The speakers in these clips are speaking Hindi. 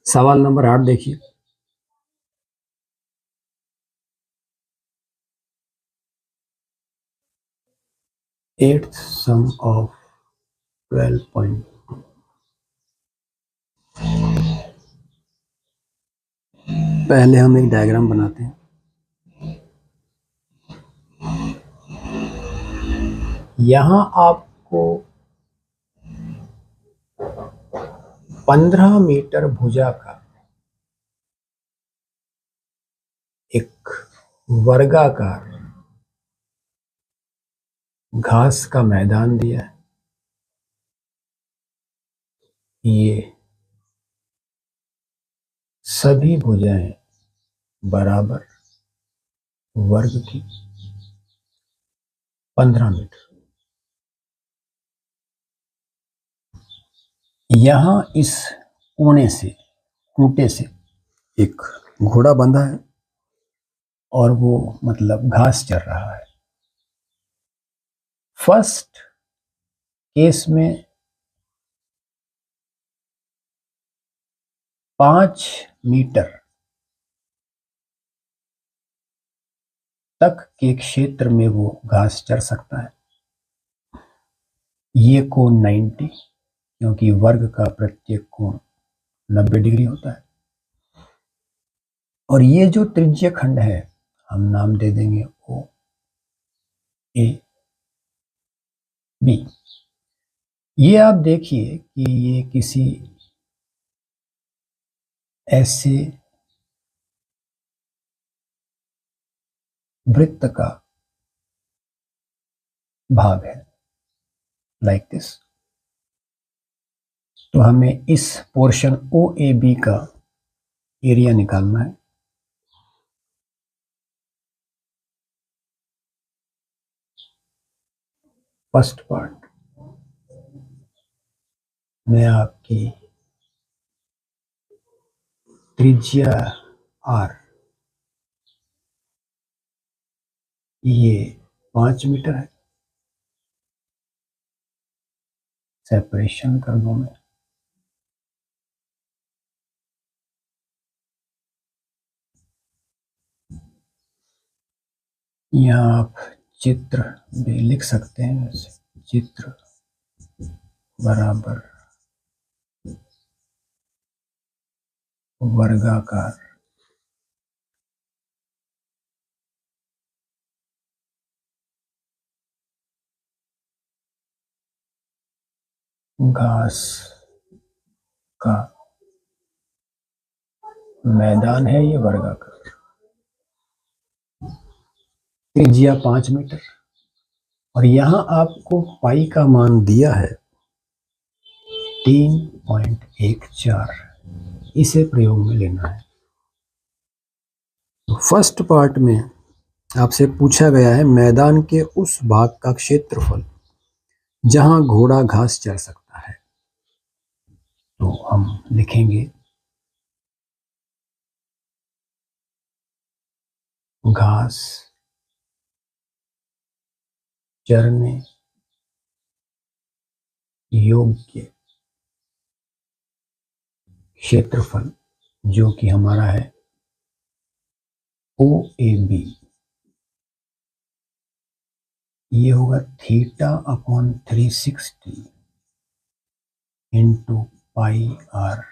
सवाल नंबर 8 देखिए। Eighth sum of 12 point. पहले हम एक डायग्राम बनाते हैं। यहां आपको 15 मीटर भुजा का एक वर्गाकार घास का मैदान दिया है। ये सभी भुजाएं बराबर वर्ग की 15 मीटर। यहां इस कोने से खूंटे से एक घोड़ा बंधा है और वो मतलब घास चर रहा है। फर्स्ट केस में 5 मीटर तक के क्षेत्र में वो घास चर सकता है। ये कोण 90, क्योंकि वर्ग का प्रत्येक कोण 90 डिग्री होता है। और ये जो त्रिज्य खंड है हम नाम दे देंगे ओ ए बी। ये आप देखिए कि ये किसी ऐसे वृत्त का भाग है, लाइक दिस। तो हमें इस पोर्शन ओ ए बी का एरिया निकालना है। फर्स्ट पार्ट में आपकी त्रिज्या आर, ये 5 मीटर है। सेपरेशन कर दूं मैं। यहाँ आप चित्र भी लिख सकते हैं। चित्र बराबर वर्गाकार घास का मैदान है। ये वर्गाकार त्रिज्या 5 मीटर और यहाँ आपको पाई का मान दिया है 3.14। इसे प्रयोग में लेना है। तो फर्स्ट पार्ट में आपसे पूछा गया है मैदान के उस भाग का क्षेत्रफल जहां घोड़ा घास चर सकता है। तो हम लिखेंगे घास चरने योग्य क्षेत्रफल, जो कि हमारा है ओ ए बी। ये होगा theta upon 360 into pi r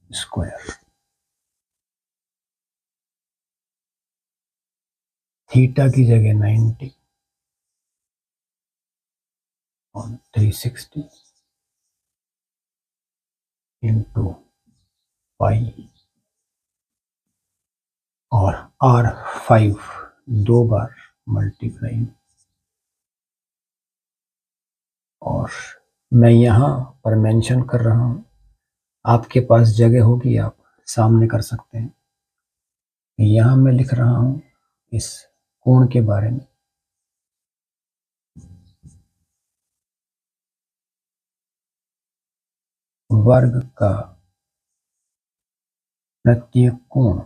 square. Theta की जगह 90 और 360 इंटू पाई और आर 5 दो बार मल्टीप्लाई। और मैं यहाँ पर मेंशन कर रहा हूँ, आपके पास जगह होगी आप सामने कर सकते हैं। यहाँ मैं लिख रहा हूँ इस कोण के बारे में। वर्ग का प्रत्येक कोण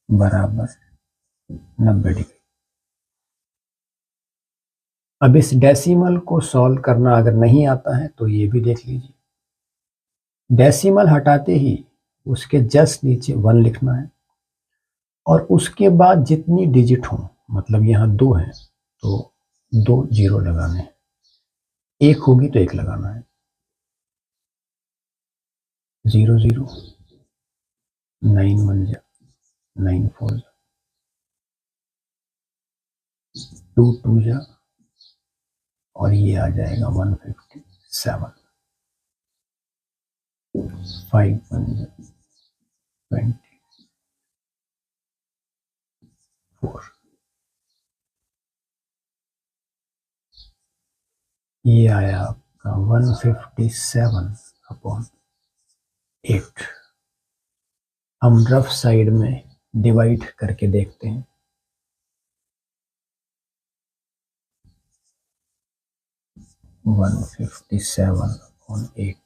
बराबर 90 डिग्री। अब इस डेसिमल को सॉल्व करना अगर नहीं आता है तो ये भी देख लीजिए। डेसिमल हटाते ही उसके जस्ट नीचे 1 लिखना है और उसके बाद जितनी डिजिट हो, मतलब यहाँ 2 है तो 2 0 लगाने हैं, 1 होगी तो 1 लगाना है। 0 0, 9 1 जा, 9 4 जा, 2 2 जा, और ये आ जाएगा 157, 5 1 जा, 24, ये आया आपका 157/8। हम रफ साइड में डिवाइड करके देखते हैं। 157/8,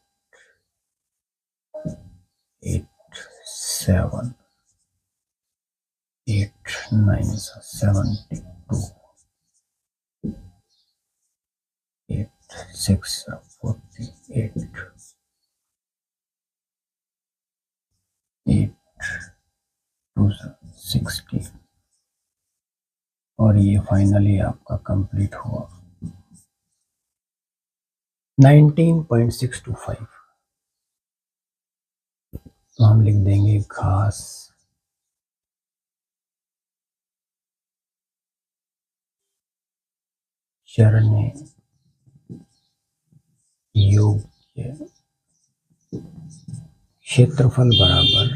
8 7, 8 9 72, 8 6 48, 8 2 60, और ये फाइनली आपका कंप्लीट हुआ 19.625। तो हम लिख देंगे घास चरने योग्य क्षेत्रफल बराबर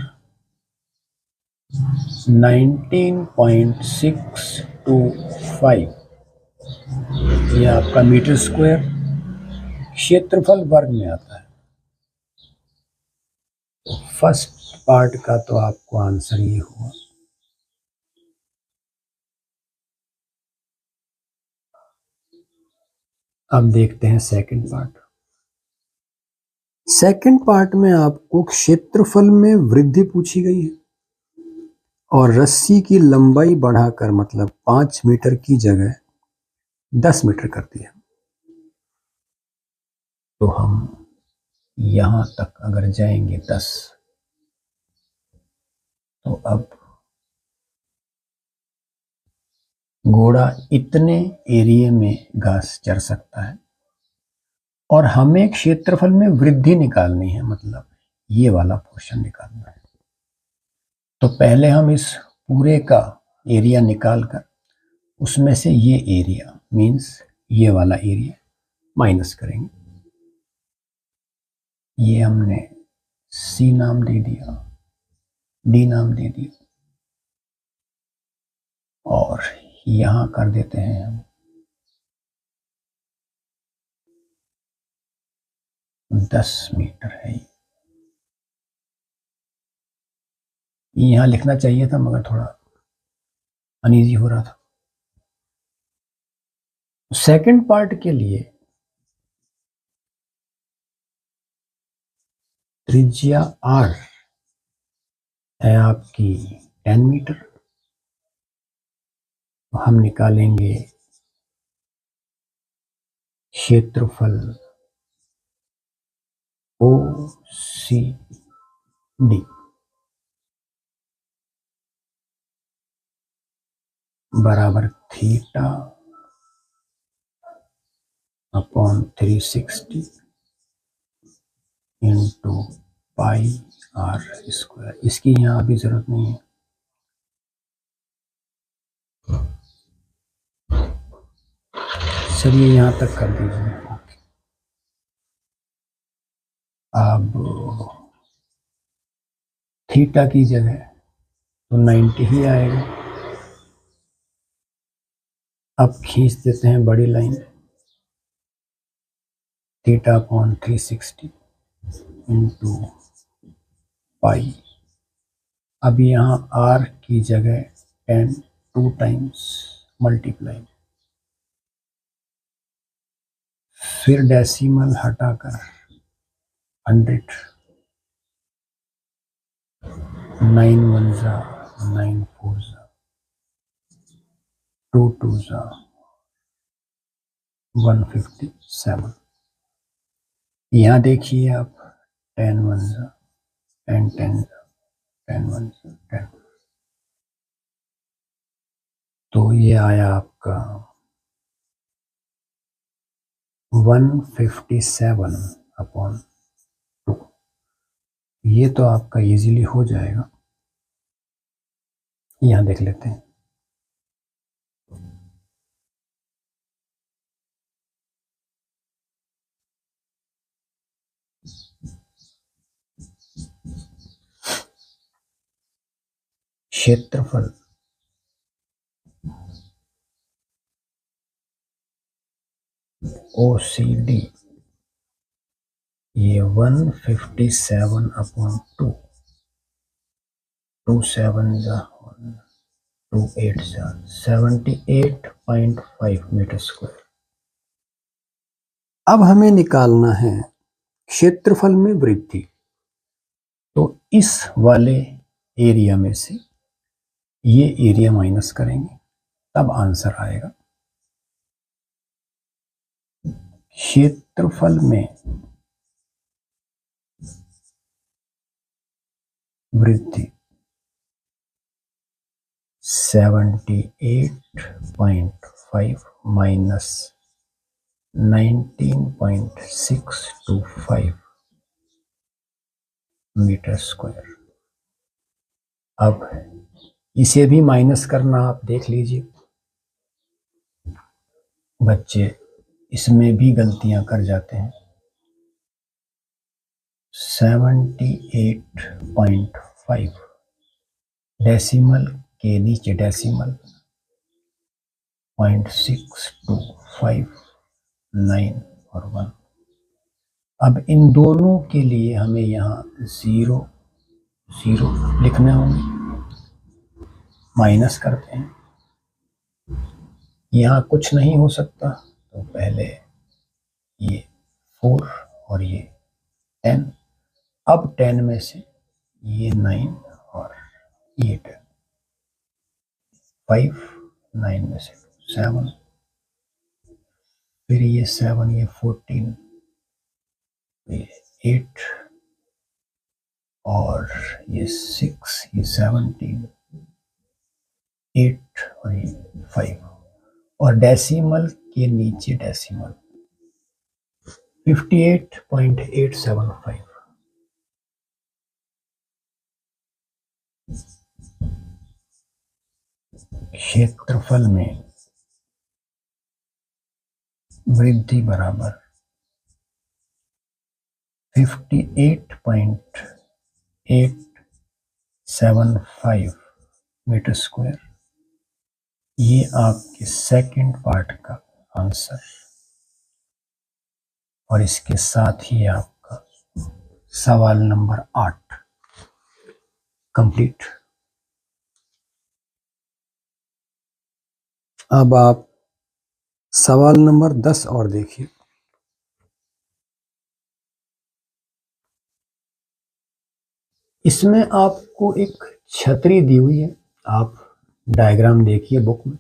19.625, ये आपका मीटर स्क्वायर क्षेत्रफल वर्ग में आता है। तो फर्स्ट पार्ट का तो आपको आंसर ये हुआ। अब देखते हैं सेकंड पार्ट। सेकंड पार्ट में आपको क्षेत्रफल में वृद्धि पूछी गई है और रस्सी की लंबाई बढ़ाकर, मतलब 5 मीटर की जगह 10 मीटर कर दिया। तो हम यहां तक अगर जाएंगे 10, तो अब घोड़ा इतने एरिया में घास चर सकता है और हमें क्षेत्रफल में वृद्धि निकालनी है, मतलब ये वाला पोर्शन निकालना है। तो पहले हम इस पूरे का एरिया निकालकर उसमें से ये एरिया मीन्स ये वाला एरिया माइनस करेंगे। ये हमने सी नाम दे दिया, डी नाम दे दिया, और यहां कर देते हैं हम 10 मीटर है। ये यहां लिखना चाहिए था मगर थोड़ा अनईजी हो रहा था। सेकंड पार्ट के लिए त्रिज्या r है आपकी 10 मीटर। तो हम निकालेंगे क्षेत्रफल OCD बराबर थीटा अपॉन 360 इंटू पाई r स्क्वायर। इसकी यहाँ अभी जरूरत नहीं है। चलिए यहाँ तक कर दीजिए। अब थीटा की जगह तो 90 ही आएगा। अब खींच देते हैं बड़ी लाइन, थीटा अपॉन 360 इंटू पाई। अब यहाँ r की जगह 10 2 टाइम्स मल्टीप्लाई, फिर डेसिमल हटाकर 100, 9 1 जा, 9 4 जा, 2 2 जा, 157। यहाँ देखिए आप 10 1 10 10 10 1 10। तो ये आया आपका 157/2। ये तो आपका इजीली हो जाएगा। यहां देख लेते हैं। क्षेत्रफल OCD ये 157/2। 2 7 2 8 78.5 मीटर स्क्वायर। अब हमें निकालना है क्षेत्रफल में वृद्धि। तो इस वाले एरिया में से ये एरिया माइनस करेंगे, तब आंसर आएगा। क्षेत्रफल में वृद्धि 78.5 माइनस 19.625 मीटर स्क्वायर। अब इसे भी माइनस करना आप देख लीजिए। बच्चे इसमें भी गलतियां कर जाते हैं। 78.5 डेसिमल के नीचे डेसिमल 0.6259 और 1। अब इन दोनों के लिए हमें यहाँ 0 0 लिखने होंगे। माइनस करते हैं। यहाँ कुछ नहीं हो सकता, तो पहले ये 4 और ये 10। अब 10 में से ये 9 और ये 10। 5 9 में से 7, फिर ये 7 ये 14, ये 8 और ये 6 ये 17, 8 और ये 5 और डेसिमल के नीचे डेसिमल 58.875। क्षेत्रफल में वृद्धि बराबर 58.875 मीटर स्क्वायर। ये आपके सेकंड पार्ट का आंसर, और इसके साथ ही आपका सवाल नंबर 8 कंप्लीट। अब आप सवाल नंबर 10 और देखिए। इसमें आपको एक छतरी दी हुई है। आप डायग्राम देखिए बुक में।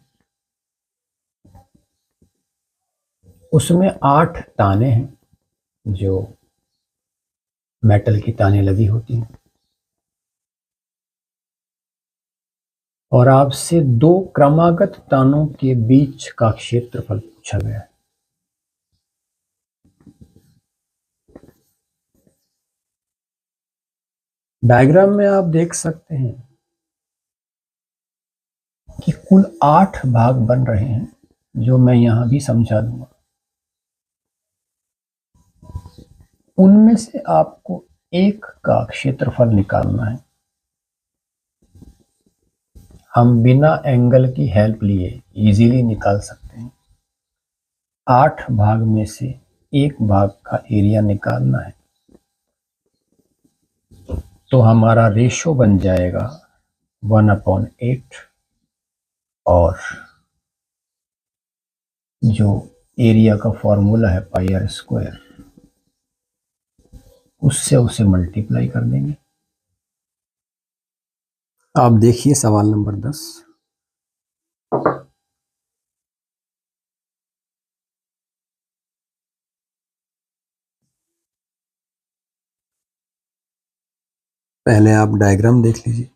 उसमें 8 ताने हैं, जो मेटल की ताने लगी होती हैं, और आपसे 2 क्रमागत तानों के बीच का क्षेत्रफल पूछा गया है। डायग्राम में आप देख सकते हैं कि कुल 8 भाग बन रहे हैं, जो मैं यहां भी समझा दूंगा। उनमें से आपको एक का क्षेत्रफल निकालना है। हम बिना एंगल की हेल्प लिए इजीली निकाल सकते हैं। 8 भाग में से एक भाग का एरिया निकालना है, तो हमारा रेशो बन जाएगा 1/8, और जो एरिया का फॉर्मूला है πr², उससे उसे मल्टीप्लाई कर देंगे। आप देखिए सवाल नंबर 10। पहले आप डायग्राम देख लीजिए।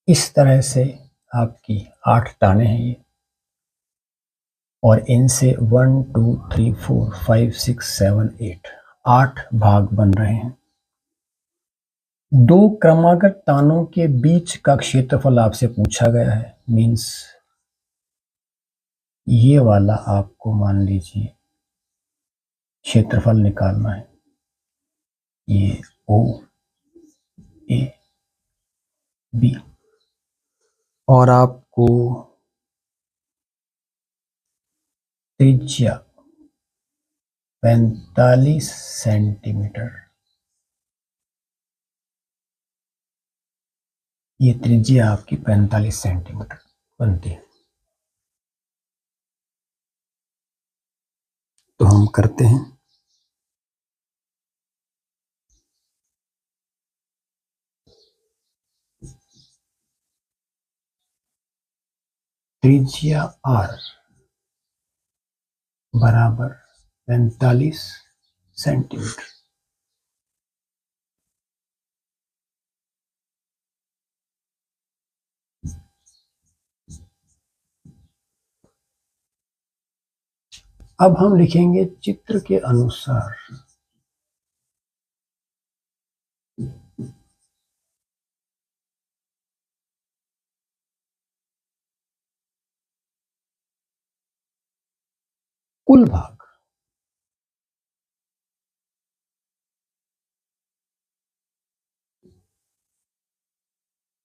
इस तरह से आपकी 8 टाने हैं ये, और इनसे 1 2 3 4 5 6 7 8 भाग बन रहे हैं। दो क्रमागत तानों के बीच का क्षेत्रफल आपसे पूछा गया है। मीन्स ये वाला आपको मान लीजिए क्षेत्रफल निकालना है। ये ओ ए बी, और आपको त्रिज्या 45 सेंटीमीटर, ये त्रिज्या आपकी 45 सेंटीमीटर बनती है। तो हम करते हैं। त्रिज्या आर बराबर 45 सेंटीमीटर। अब हम लिखेंगे चित्र के अनुसार कुल भाग।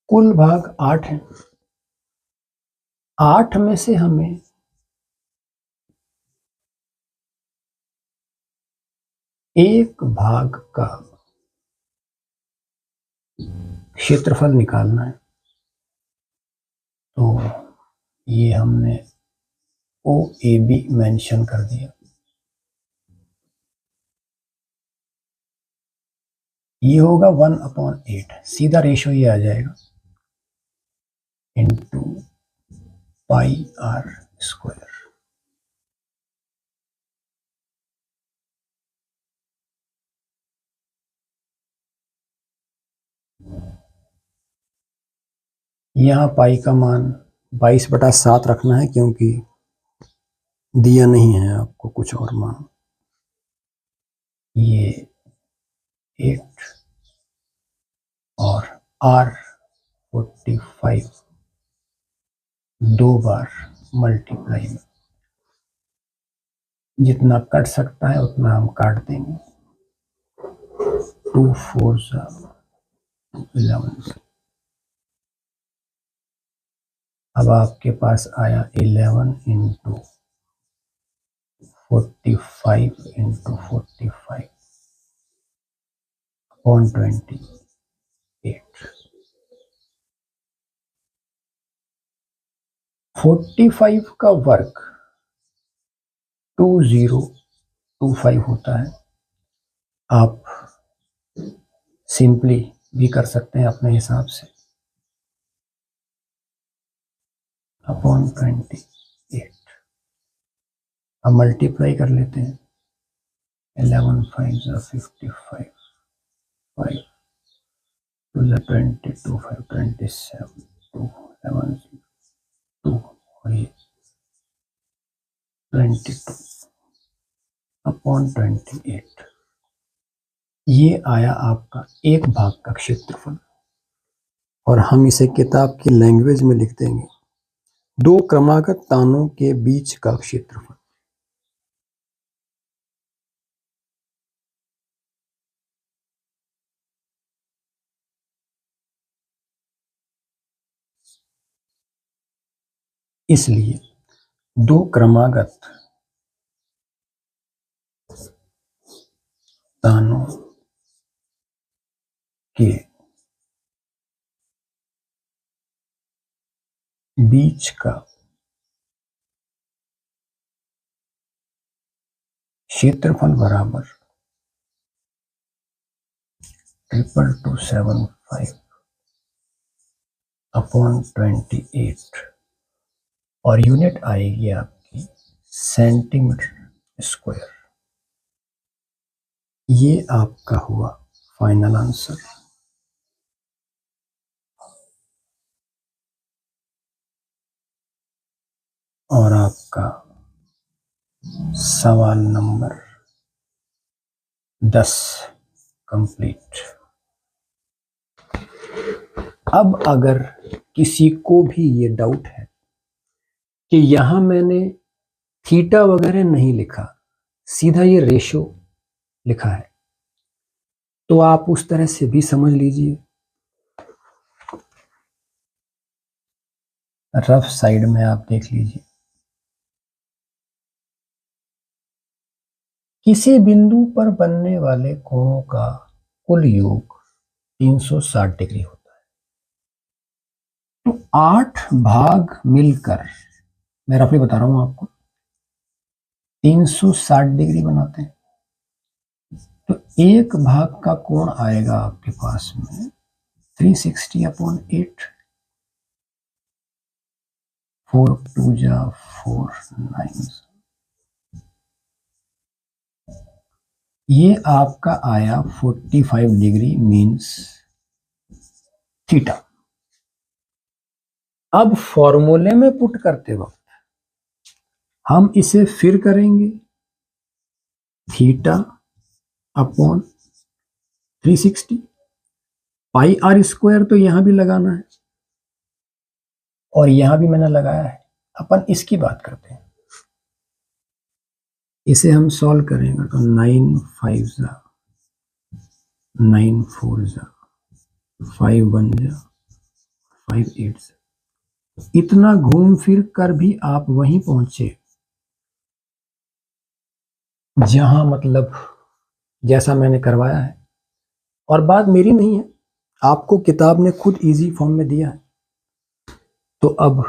कुल भाग 8 है। 8 में से हमें एक भाग का क्षेत्रफल निकालना है। तो ये हमने ओ ए बी मेंशन कर दिया। ये होगा 1/8, सीधा रेशो ये आ जाएगा, इंटू पाई आर स्क्वायर। यहाँ पाई का मान 22/7 रखना है, क्योंकि दिया नहीं है आपको कुछ और मान। ये 8 और R 45 दो बार मल्टीप्लाई में, जितना कट सकता है उतना हम काट देंगे। 2 4 11। अब आपके पास आया 11 इंटू 45 इंटू 45 अपॉन 28। 45 का वर्ग 2025 होता है। आप सिंपली भी कर सकते हैं अपने हिसाब से, अपॉन 28। अब मल्टीप्लाई कर लेते हैं। 11 5 55, 5 2 22 5 27, 2 11 2 और ये 22 अपॉन 28। ये आया आपका एक भाग का क्षेत्रफल, और हम इसे किताब की लैंग्वेज में लिख देंगे दो क्रमागत तानों के बीच का क्षेत्रफल। इसलिए दो क्रमागत तानों के बीच का क्षेत्रफल बराबर 2275 अपॉन 28 और यूनिट आएगी आपकी सेंटीमीटर स्क्वायर। ये आपका हुआ फाइनल आंसर। और आपका सवाल नंबर 10 कंप्लीट। अब अगर किसी को भी ये डाउट है कि यहां मैंने थीटा वगैरह नहीं लिखा, सीधा ये रेशो लिखा है, तो आप उस तरह से भी समझ लीजिए। रफ साइड में आप देख लीजिए, किसी बिंदु पर बनने वाले कोणों का कुल योग 360 डिग्री होता है। तो 8 भाग मिलकर, मैं रफली बता रहा हूं आपको, 360 डिग्री बनाते हैं। तो एक भाग का कोण आएगा आपके पास में 360 अपॉन 8, 4 2 जा 4 9, ये आपका आया 45 डिग्री मीन्स थीटा। अब फॉर्मूले में पुट करते वक्त हम इसे फिर करेंगे, theta upon 360, pi r square तो यहां भी लगाना है और यहां भी मैंने लगाया है। अपन इसकी बात करते हैं, इसे हम सॉल्व करेंगे तो 9 5 जा 9 4 जा 5 1 जा 5 8 जा, इतना घूम फिर कर भी आप वहीं पहुंचे जहां मतलब जैसा मैंने करवाया है। और बात मेरी नहीं है, आपको किताब ने खुद इजी फॉर्म में दिया है। तो अब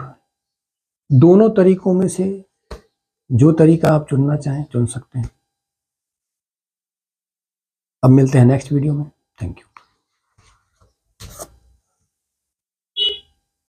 दोनों तरीकों में से जो तरीका आप चुनना चाहें चुन सकते हैं। अब मिलते हैं नेक्स्ट वीडियो में। Thank you.